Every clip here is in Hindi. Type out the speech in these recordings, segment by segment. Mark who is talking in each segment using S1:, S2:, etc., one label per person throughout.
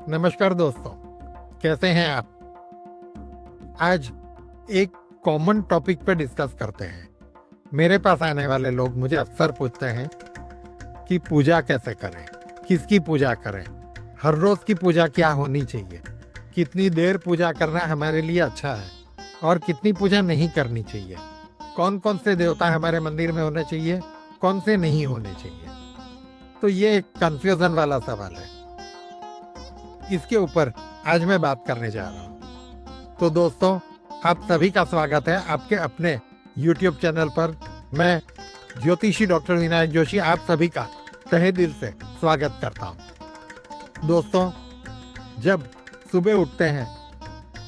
S1: नमस्कार दोस्तों, कैसे हैं आप? आज एक कॉमन टॉपिक पे डिस्कस करते हैं। मेरे पास आने वाले लोग मुझे अक्सर पूछते हैं कि पूजा कैसे करें, किसकी पूजा करें, हर रोज की पूजा क्या होनी चाहिए, कितनी देर पूजा करना हमारे लिए अच्छा है और कितनी पूजा नहीं करनी चाहिए, कौन कौन से देवता हमारे मंदिर में होने चाहिए, कौन से नहीं होने चाहिए। तो ये एक कंफ्यूजन वाला सवाल है। इसके ऊपर आज मैं बात करने जा रहा हूँ। तो दोस्तों, आप सभी का स्वागत है आपके अपने YouTube चैनल पर। मैं ज्योतिषी डॉक्टर विनायक जोशी आप सभी का तहे दिल से स्वागत करता हूँ। दोस्तों, जब सुबह उठते हैं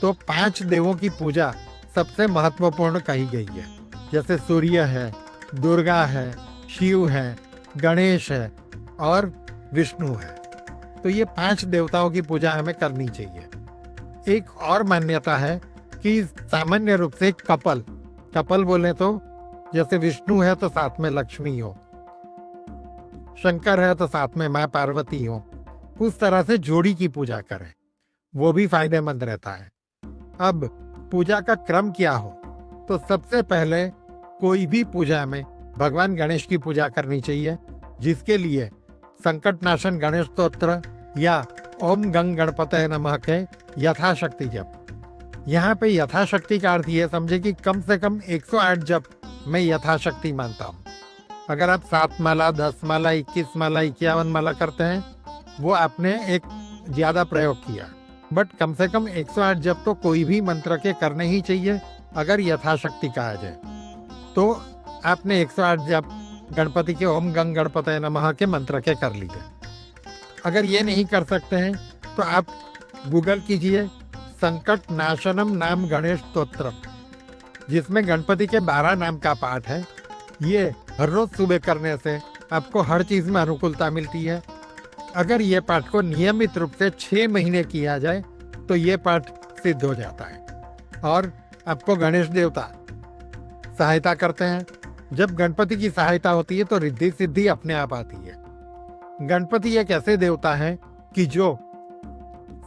S1: तो 5 देवों की पूजा सबसे महत्वपूर्ण कही गई है। जैसे सूर्य है, दुर्गा है, शिव है, गणेश है और विष्णु है। तो ये 5 देवताओं की पूजा हमें करनी चाहिए। एक और मान्यता है कि सामान्य रूप से कपल बोले तो जैसे विष्णु है तो साथ में लक्ष्मी हो, शंकर है तो साथ में माँ पार्वती हो, उस तरह से जोड़ी की पूजा करें, वो भी फायदेमंद रहता है। अब पूजा का क्रम क्या हो, तो सबसे पहले कोई भी पूजा में भगवान गणेश की पूजा करनी चाहिए, जिसके लिए संकट नाशन गणेश स्तोत्र या ओम गंग गणपतये नमः के यथाशक्ति जप। यहाँ पे यथाशक्ति का अर्थ ये समझे कि कम से कम 108 जप मैं यथाशक्ति मानता हूँ। अगर आप 7 माला, 10 माला, 21 माला, 51 माला करते हैं, वो आपने एक ज्यादा प्रयोग किया। बट कम से कम 108 जप तो कोई भी मंत्र के करने ही चाहिए अगर यथाशक्ति कहा जाए। तो आपने 108 जप गणपति के ओम गंग गणपतये नमः के मंत्र के कर लीजिए। अगर ये नहीं कर सकते हैं तो आप गूगल कीजिए संकट नाशनम नाम गणेश स्तोत्र, जिसमें गणपति के 12 नाम का पाठ है। ये हर रोज सुबह करने से आपको हर चीज में अनुकूलता मिलती है। अगर ये पाठ को नियमित रूप से 6 महीने किया जाए तो ये पाठ सिद्ध हो जाता है और आपको गणेश देवता सहायता करते हैं। जब गणपति की सहायता होती है तो रिद्धि सिद्धि अपने आप आती है। गणपति एक ऐसे देवता है कि जो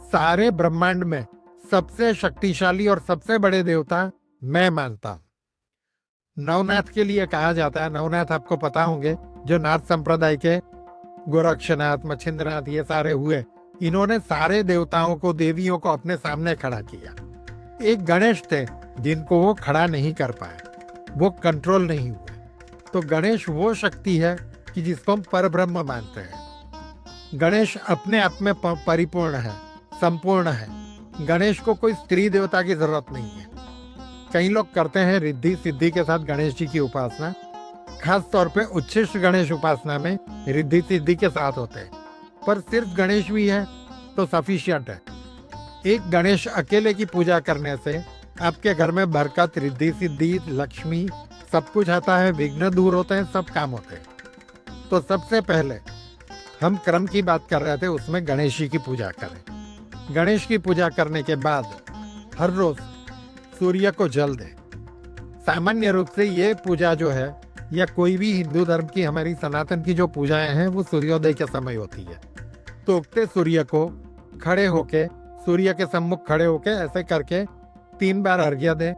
S1: सारे ब्रह्मांड में सबसे शक्तिशाली और सबसे बड़े देवता मैं मानता हूं। नवनाथ के लिए कहा जाता है, नवनाथ आपको पता होंगे, जो नाथ संप्रदाय के गोरक्षनाथ, मच्छिंद्रनाथ ये सारे हुए, इन्होंने सारे देवताओं को, देवियों को अपने सामने खड़ा किया। एक गणेश थे जिनको वो खड़ा नहीं कर पाए, वो कंट्रोल नहीं हुए। तो गणेश वो शक्ति है कि जिसको हम परब्रह्म मानते हैं। गणेश अपने आप में परिपूर्ण है, संपूर्ण है। गणेश को कोई स्त्री देवता की जरूरत नहीं है। कई लोग करते हैं रिद्धि सिद्धि के साथ गणेश जी की उपासना, खास तौर पे उच्छिष्ट गणेश उपासना में रिद्धि सिद्धि के साथ होते हैं। पर सिर्फ गणेश भी है तो सफिशिएंट है। एक गणेश अकेले की पूजा करने से आपके घर में बरकत, रिद्धि सिद्धि, लक्ष्मी सब कुछ आता है, विघ्न दूर होते हैं, सब काम होते हैं। तो सबसे पहले हम क्रम की बात कर रहे थे, उसमें गणेश जी की पूजा करें। गणेश की पूजा करने के बाद हर रोज सूर्य को जल दें। सामान्य रूप से ये पूजा जो है, या कोई भी हिंदू धर्म की, हमारी सनातन की जो पूजाएं हैं, वो सूर्योदय के समय होती है। तो उगते सूर्य को खड़े होके, सूर्य के सम्मुख खड़े होके ऐसे करके 3 बार अर्घ्य दें।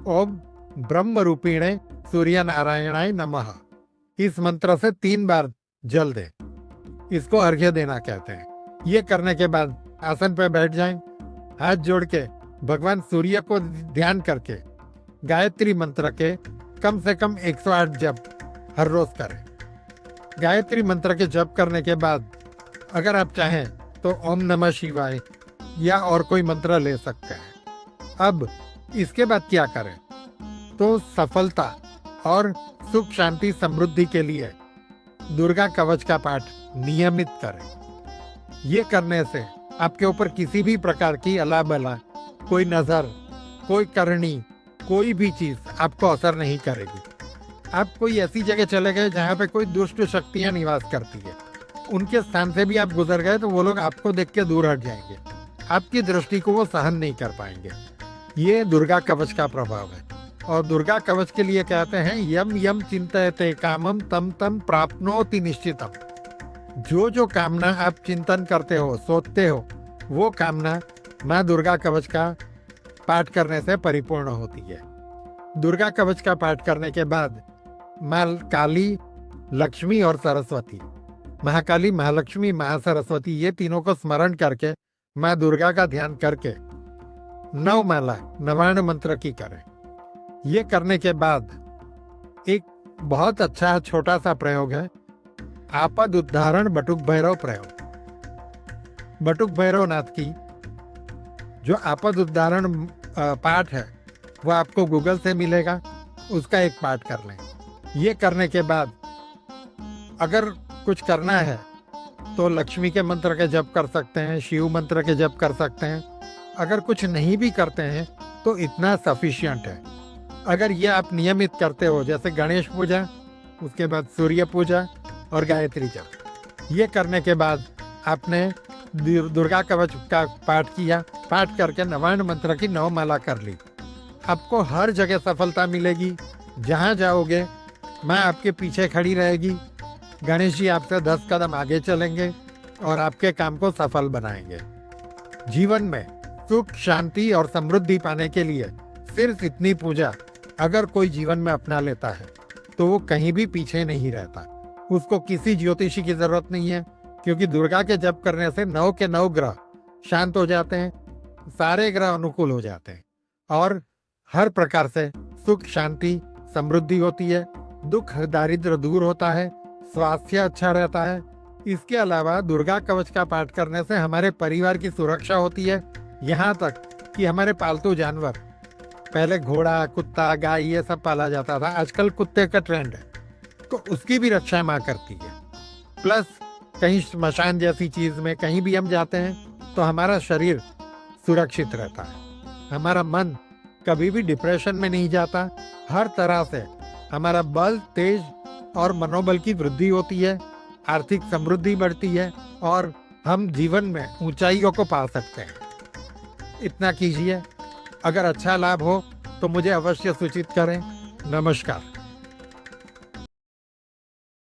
S1: ओम ब्रह्म रूपिणे सूर्य नारायणाय नमः, इस मंत्र से 3 बार जल दें। इसको अर्घ्य देना कहते हैं। ये करने के बाद आसन पे बैठ जाएं, हाथ जोड़ के भगवान सूर्य को ध्यान करके गायत्री मंत्र के कम से कम 108 जप हर रोज करें। गायत्री मंत्र के जप करने के बाद अगर आप चाहें तो ओम नमः शिवाय या और कोई मंत्र ले सकते हैं। अब इसके बाद क्या करें, तो सफलता और सुख शांति समृद्धि के लिए दुर्गा कवच का पाठ नियमित करें। ये करने से आपके ऊपर किसी भी प्रकार की अला बला, कोई नजर, कोई करनी, कोई भी चीज आपको असर नहीं करेगी। आप कोई ऐसी जगह चले गए जहाँ पे कोई दुष्ट शक्तियां निवास करती है, उनके स्थान से भी आप गुजर गए तो वो लोग आपको देख के दूर हट जाएंगे, आपकी दृष्टि को वो सहन नहीं कर पाएंगे। ये दुर्गा कवच का प्रभाव है। और दुर्गा कवच के लिए कहते हैं यम यम चिंतयते कामम तम तम प्राप्नोति निश्चितम। जो जो कामना आप चिंतन करते हो, सोचते हो, वो कामना माँ दुर्गा कवच का पाठ करने से परिपूर्ण होती है। दुर्गा कवच का पाठ करने के बाद माँ काली, लक्ष्मी और सरस्वती, महाकाली, महालक्ष्मी, महासरस्वती, ये तीनों को स्मरण करके माँ दुर्गा का ध्यान करके 9 माला नवार्ण मंत्र की करें। ये करने के बाद एक बहुत अच्छा छोटा सा प्रयोग है, आपद उद्धारण बटुक भैरव प्रयोग। बटुक भैरव नाथ की जो आपद उद्धारण पाठ है वो आपको गूगल से मिलेगा, उसका एक पाठ कर लें। ये करने के बाद अगर कुछ करना है तो लक्ष्मी के मंत्र के जप कर सकते हैं, शिव मंत्र के जप कर सकते हैं। अगर कुछ नहीं भी करते हैं तो इतना सफिशिएंट है। अगर ये आप नियमित करते हो, जैसे गणेश पूजा, उसके बाद सूर्य पूजा और गायत्री जप, ये करने के बाद आपने दुर्गा कवच का पाठ किया, पाठ करके नवार्ण मंत्र की 9 माला कर ली, आपको हर जगह सफलता मिलेगी। जहाँ जाओगे माँ आपके पीछे खड़ी रहेगी, गणेश जी आपसे 10 कदम आगे चलेंगे और आपके काम को सफल बनाएंगे। जीवन में सुख, शांति और समृद्धि पाने के लिए सिर्फ इतनी पूजा अगर कोई जीवन में अपना लेता है तो वो कहीं भी पीछे नहीं रहता। उसको किसी ज्योतिषी की जरूरत नहीं है, क्योंकि दुर्गा के जप करने से 9 के 9 ग्रह शांत हो जाते हैं, सारे ग्रह अनुकूल हो जाते हैं और हर प्रकार से सुख, शांति, समृद्धि होती है, दुख दारिद्र दूर होता है, स्वास्थ्य अच्छा रहता है। इसके अलावा दुर्गा कवच का पाठ करने से हमारे परिवार की सुरक्षा होती है, यहाँ तक कि हमारे पालतू जानवर, पहले घोड़ा, कुत्ता, गाय ये सब पाला जाता था, आजकल कुत्ते का ट्रेंड है, तो उसकी भी रक्षा माँ करती है। प्लस कहीं श्मशान जैसी चीज में कहीं भी हम जाते हैं तो हमारा शरीर सुरक्षित रहता है, हमारा मन कभी भी डिप्रेशन में नहीं जाता, हर तरह से हमारा बल, तेज और मनोबल की वृद्धि होती है, आर्थिक समृद्धि बढ़ती है और हम जीवन में ऊंचाइयों को पा सकते हैं। इतना कीजिए। अगर अच्छा लाभ हो तो मुझे अवश्य सूचित करें। नमस्कार।